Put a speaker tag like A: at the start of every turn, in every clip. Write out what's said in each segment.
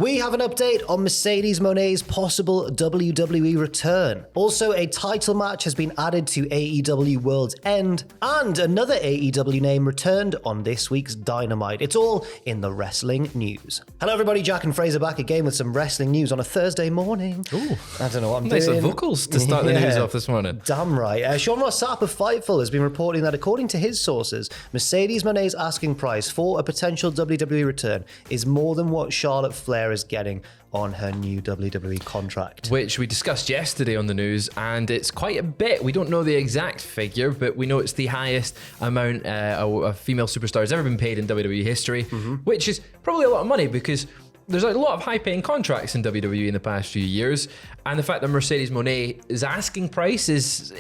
A: We have an update on Mercedes Moné's possible WWE return. Also, a title match has been added to AEW World's End, and another AEW name returned on this week's Dynamite. It's all in the wrestling news. Hello everybody, Jack and Fraser back again with some wrestling news on a Thursday morning.
B: Ooh,
A: I don't know what I'm
B: nice
A: doing.
B: vocals to start the news off this morning.
A: Damn right. Sean Ross Sapp of Fightful has been reporting that according to his sources, Mercedes Moné's asking price for a potential WWE return is more than what Charlotte Flair is getting on her new WWE contract.
B: Which we discussed yesterday on the news, and it's quite a bit. We don't know the exact figure, but we know it's the highest amount a female superstar has ever been paid in WWE history, which is probably a lot of money because there's a lot of high-paying contracts in WWE in the past few years, and the fact that Mercedes Moné asking price is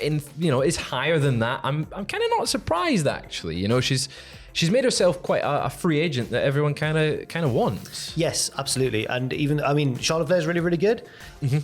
B: higher than that. I'm kind of not surprised actually. You know, she's made herself quite a free agent that everyone kind of wants.
A: Yes, absolutely. And even, I mean, Charlotte Flair's really, really good.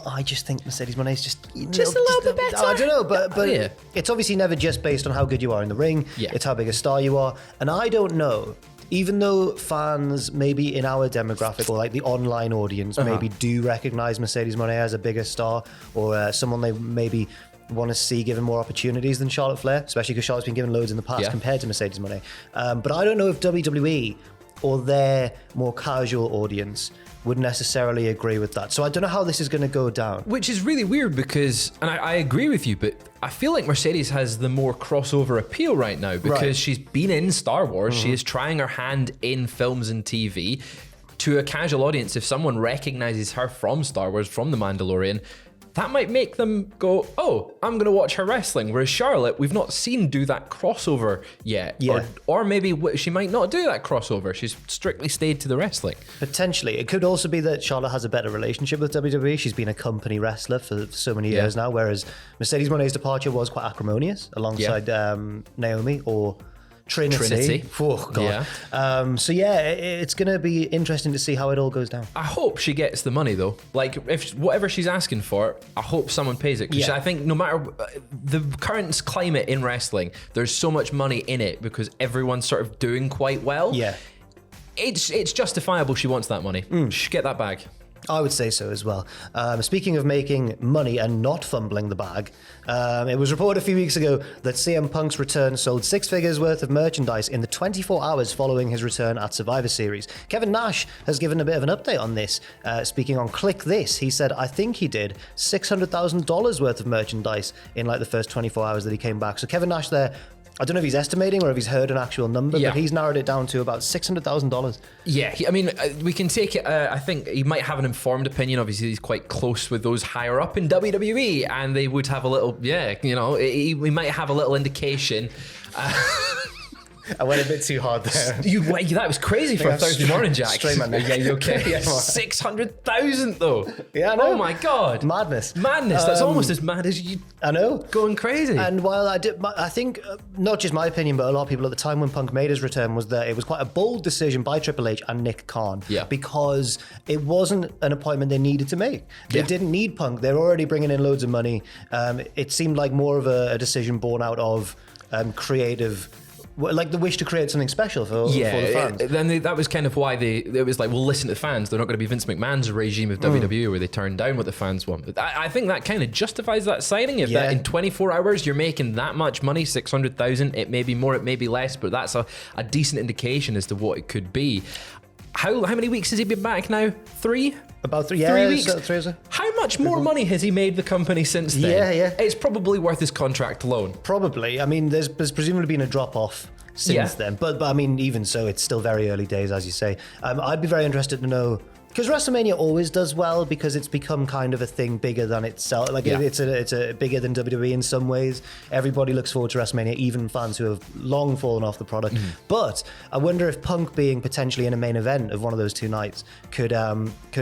A: I just think Mercedes Moné's just a little bit better. I don't know, but
B: yeah.
A: It's obviously never just based on how good you are in the ring.
B: Yeah.
A: It's how big a star you are. And I don't know, even though fans maybe in our demographic or like the online audience maybe do recognize Mercedes Moné as a bigger star or someone they maybe want to see given more opportunities than Charlotte Flair, especially because Charlotte's been given loads in the past compared to Mercedes Moné. But I don't know if WWE or their more casual audience would necessarily agree with that. So I don't know how this is going to go down.
B: Which is really weird because, and I agree with you, but I feel like Mercedes has the more crossover appeal right now because she's been in Star Wars. She is trying her hand in films and TV. To a casual audience, if someone recognizes her from Star Wars, from The Mandalorian, that might make them go, oh, I'm going to watch her wrestling. Whereas Charlotte, we've not seen do that crossover yet.
A: Yeah.
B: Or maybe she might not do that crossover. She's strictly stayed to the wrestling.
A: Potentially. It could also be that Charlotte has a better relationship with WWE. She's been a company wrestler for so many years now, whereas Mercedes Moné's departure was quite acrimonious alongside Naomi or Trinity. Oh, God. Yeah. It's going to be interesting to see how it all goes down.
B: I hope she gets the money, though. Like, if whatever she's asking for, I hope someone pays it. Because I think no matter the current climate in wrestling, there's so much money in it because everyone's sort of doing quite well.
A: Yeah.
B: It's justifiable she wants that money. She should get that bag.
A: I would say so as well. Speaking of making money and not fumbling the bag, it was reported a few weeks ago that CM Punk's return sold 6 figures worth of merchandise in the 24 hours following his return at Survivor Series. Kevin Nash has given a bit of an update on this. Speaking on Click This, he said, I think he did $600,000 worth of merchandise in like the first 24 hours that he came back. So Kevin Nash there, I don't know if he's estimating or if he's heard an actual number, but he's narrowed it down to about $600,000. Yeah,
B: I mean, we can take it. I think he might have an informed opinion. Obviously, he's quite close with those higher up in WWE, and they would have a little, we might have a little indication.
A: I went a bit too hard there.
B: That was crazy for a Thursday morning, Jack.
A: Straight man.
B: Yeah, you okay? 600,000 though.
A: Yeah, I know.
B: Oh my God.
A: Madness.
B: That's almost as mad as you.
A: I know.
B: Going crazy.
A: And while I think, not just my opinion, but a lot of people at the time when Punk made his return was that it was quite a bold decision by Triple H and Nick Khan.
B: Yeah.
A: Because it wasn't an appointment they needed to make. They didn't need Punk. They're already bringing in loads of money. It seemed like more of a decision born out of creative, like the wish to create something special for the fans.
B: That was kind of why it was like, well, listen to the fans. They're not going to be Vince McMahon's regime of WWE where they turn down what the fans want. But I think that kind of justifies that signing. If that in 24 hours you're making that much money, 600,000, it may be more, it may be less, but that's a decent indication as to what it could be. How many weeks has he been back now? 3?
A: About 3
B: weeks.
A: 3 years.
B: How much more money has he made the company since then?
A: Yeah.
B: It's probably worth his contract alone.
A: Probably. I mean, there's presumably been a drop off since then, but I mean, even so, it's still very early days, as you say. I'd be very interested to know. Because WrestleMania always does well because it's become kind of a thing bigger than itself. Like it's a bigger than WWE in some ways. Everybody looks forward to WrestleMania, even fans who have long fallen off the product. But I wonder if Punk being potentially in a main event of one of those two nights could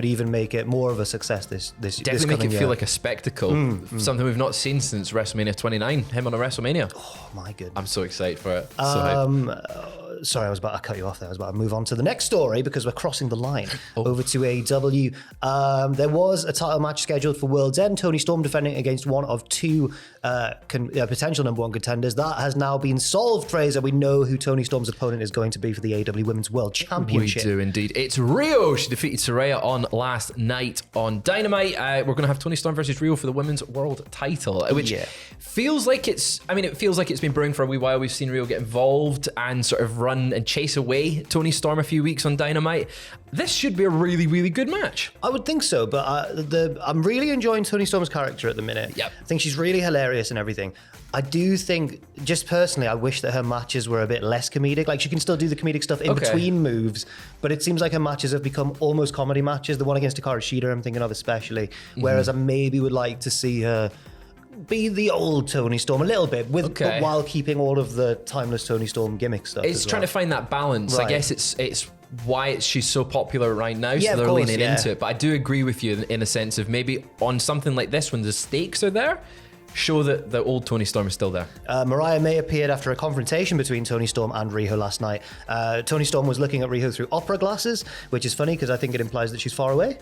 A: even make it more of a success this
B: definitely make it
A: year.
B: Feel like a spectacle, something we've not seen since WrestleMania 29. Him on a WrestleMania.
A: Oh my goodness!
B: I'm so excited for it.
A: Sorry, I was about to cut you off there. I was about to move on to the next story because we're crossing the line over to AEW. There was a title match scheduled for World's End. Toni Storm defending against one of two potential number one contenders. That has now been solved, Fraser. We know who Toni Storm's opponent is going to be for the AEW Women's World Championship.
B: We do indeed. It's Rio. She defeated Saraya on last night on Dynamite. We're going to have Toni Storm versus Rio for the Women's World title, which feels like it feels like it's been brewing for a wee while. We've seen Rio get involved and sort of run and chase away Toni Storm a few weeks on Dynamite. This should be a really, really good match.
A: I would think so, but I'm really enjoying Toni Storm's character at the minute.
B: Yep.
A: I think she's really hilarious and everything. I do think, just personally, I wish that her matches were a bit less comedic. Like, she can still do the comedic stuff in between moves, but it seems like her matches have become almost comedy matches. The one against Hikaru Shida, I'm thinking of especially. Whereas I maybe would like to see her be the old Toni Storm a little bit, but while keeping all of the timeless Toni Storm gimmick stuff.
B: It's trying to find that balance.
A: Right.
B: I guess it's why she's so popular right now, so
A: Yeah,
B: they're
A: of course,
B: leaning into it. But I do agree with you in a sense of maybe on something like this, when the stakes are there, show that the old Toni Storm is still there.
A: Mariah May appeared after a confrontation between Toni Storm and Riho last night. Toni Storm was looking at Riho through opera glasses, which is funny because I think it implies that she's far away.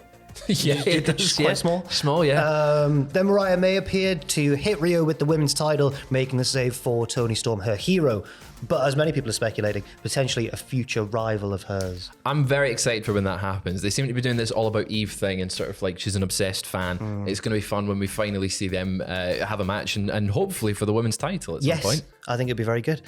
B: Yeah,
A: It's quite small.
B: Small, yeah.
A: Then Mariah May appeared to hit Rio with the women's title, making the save for Toni Storm, her hero. But as many people are speculating, potentially a future rival of hers.
B: I'm very excited for when that happens. They seem to be doing this All About Eve thing and sort of like she's an obsessed fan. It's going to be fun when we finally see them have a match and hopefully for the women's title at some point.
A: I think it'd be very good.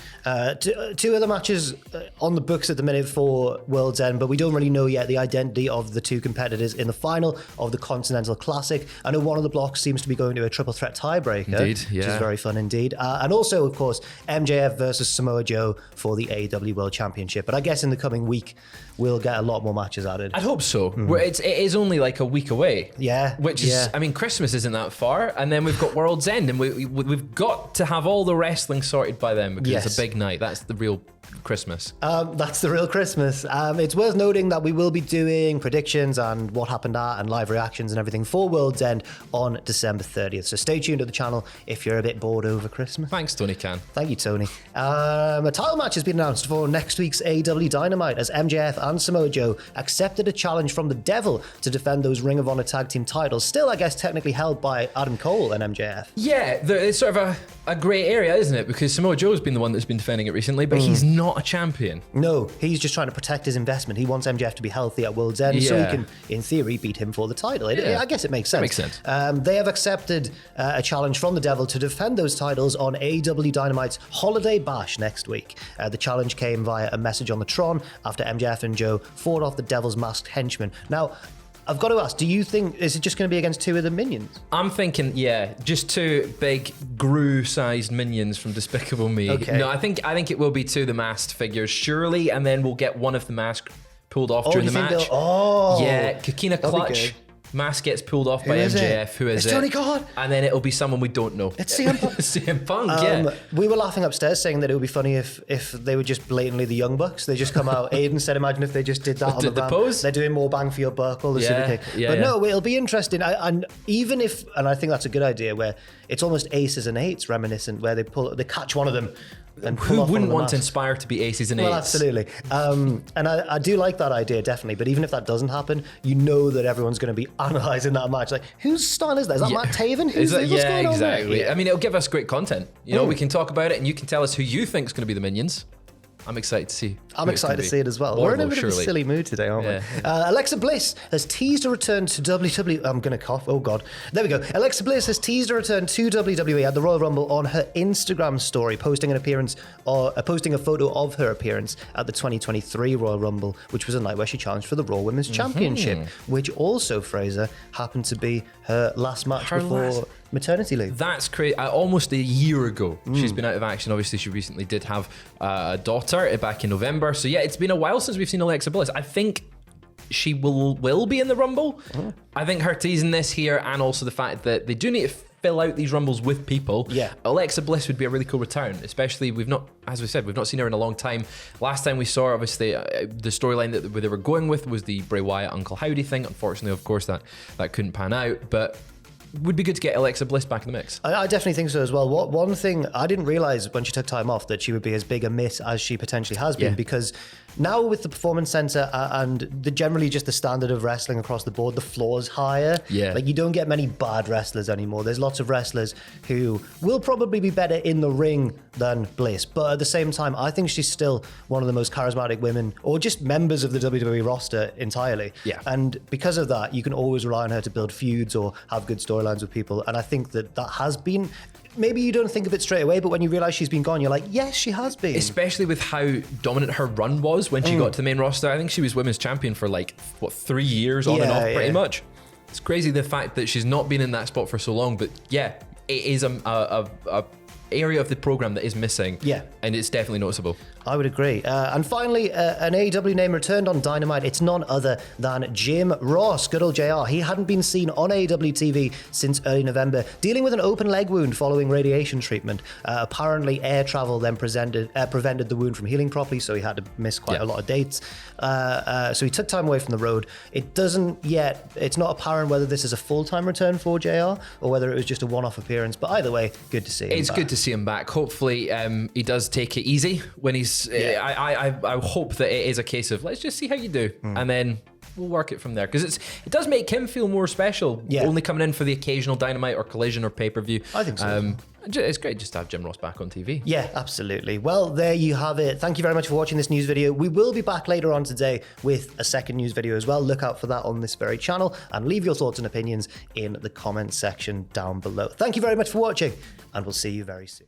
A: Two other matches on the books at the minute for World's End, but we don't really know yet the identity of the two competitors in the final of the Continental Classic. I know one of the blocks seems to be going to a triple threat tiebreaker,
B: Indeed,
A: which is very fun indeed. And also, of course, MJF versus Samoa Joe for the AEW World Championship. But I guess in the coming week, we'll get a lot more matches added.
B: I'd hope so. It is only like a week away.
A: Yeah.
B: Which is, I mean, Christmas isn't that far. And then we've got World's End. And we've got to have all the wrestling sorted by then because it's a big night. That's the real Christmas.
A: That's the real Christmas. It's worth noting that we will be doing predictions and what happened at and live reactions and everything for World's End on December 30th. So stay tuned to the channel if you're a bit bored over Christmas.
B: Thanks, Tony Khan.
A: Thank you, Tony. A title match has been announced for next week's AEW Dynamite as MJF and Samoa Joe accepted a challenge from the Devil to defend those Ring of Honor tag team titles. Still, I guess, technically held by Adam Cole and MJF.
B: Yeah, it's sort of a grey area, isn't it? Because Samoa Joe's been the one that's been defending it recently, but he's not a champion.
A: No, he's just trying to protect his investment. He wants MJF to be healthy at World's End so he can, in theory, beat him for the title. I guess it makes sense.
B: That makes sense.
A: They have accepted a challenge from the Devil to defend those titles on AEW Dynamite's Holiday Bash next week. The challenge came via a message on the Tron after MJF and Joe fought off the Devil's masked henchmen. Now, I've got to ask, do you think, is it just going to be against two of the minions?
B: I'm thinking, just two big Gru-sized minions from Despicable Me.
A: Okay.
B: No, I think it will be two of the masked figures, surely, and then we'll get one of the mask pulled off during the match. Yeah, Kakina Clutch. Mask gets pulled off by MJF. Who is it?
A: It's Tony Khan.
B: And then it'll be someone we don't know.
A: It's CM Punk.
B: CM Punk,
A: We were laughing upstairs saying that it would be funny if they were just blatantly the Young Bucks. They just come out. Aiden said, imagine if they just did that on the
B: pose.
A: They're doing more bang for your buck, all the super kick. But no, it'll be interesting. And even if, and I think that's a good idea, where it's almost aces and eights reminiscent, where they catch one of them. And
B: who wouldn't want to inspire to be aces and eights?
A: Well, absolutely. And I do like that idea, definitely. But even if that doesn't happen, you know that everyone's going to be analysing that match. Like, whose style is that? Is that Matt Taven? What's going on
B: exactly.
A: there?
B: I mean, it'll give us great content. You know, we can talk about it and you can tell us who you think is going to be the minions. I'm excited to see.
A: I'm excited to see it as well. We're in a bit of a silly mood today, aren't we? Alexa Bliss has teased a return to WWE. I'm going to cough. Oh, God. There we go. Alexa Bliss has teased a return to WWE at the Royal Rumble on her Instagram story, posting a photo of her appearance at the 2023 Royal Rumble, which was a night where she challenged for the Raw Women's Championship, which also, Fraser, happened to be her last match before maternity leave.
B: That's crazy. Almost a year ago, she's been out of action. Obviously, she recently did have a daughter back in November. So yeah, it's been a while since we've seen Alexa Bliss. I think she will be in the Rumble. I think her teasing this here, and also the fact that they do need to fill out these Rumbles with people.
A: Yeah.
B: Alexa Bliss would be a really cool return, especially we've not seen her in a long time. Last time we saw her, obviously, the storyline that they were going with was the Bray Wyatt Uncle Howdy thing. Unfortunately, of course, that couldn't pan out, but would be good to get Alexa Bliss back in the mix.
A: I definitely think so as well. One thing I didn't realize when she took time off that she would be as big a miss as she potentially has been, because now with the Performance Center and generally just the standard of wrestling across the board, the floor's higher.
B: Yeah.
A: Like, you don't get many bad wrestlers anymore. There's lots of wrestlers who will probably be better in the ring than Bliss. But at the same time, I think she's still one of the most charismatic women, or just members of the WWE roster entirely.
B: Yeah.
A: And because of that, you can always rely on her to build feuds or have good storylines with people. And I think that has been... Maybe you don't think of it straight away, but when you realize she's been gone, you're like, yes, she has been.
B: Especially with how dominant her run was when she got to the main roster. I think she was women's champion for 3 years on and off, pretty much. It's crazy the fact that she's not been in that spot for so long, but yeah, it is a area of the program that is missing. Yeah. And it's definitely noticeable.
A: I would agree. And finally, an AEW name returned on Dynamite. It's none other than Jim Ross, good old JR. He hadn't been seen on AEW TV since early November, dealing with an open leg wound following radiation treatment. Apparently, air travel then prevented the wound from healing properly, so he had to miss quite a lot of dates. So he took time away from the road. It's not apparent whether this is a full-time return for JR or whether it was just a one-off appearance. But either way, good to see him.
B: It's good to see him back. Hopefully, he does take it easy when he's. I hope that it is a case of let's just see how you do, and then we'll work it from there, because it does make him feel more special. Only coming in for the occasional Dynamite or Collision or pay-per-view.
A: I think so.
B: It's great just to have Jim Ross back on TV.
A: Yeah, absolutely. Well, there you have it. Thank you very much for watching this news video. We will be back later on today with a second news video as well. Look out for that on this very channel, and leave your thoughts and opinions in the comments section down below. Thank you very much for watching, and we'll see you very soon.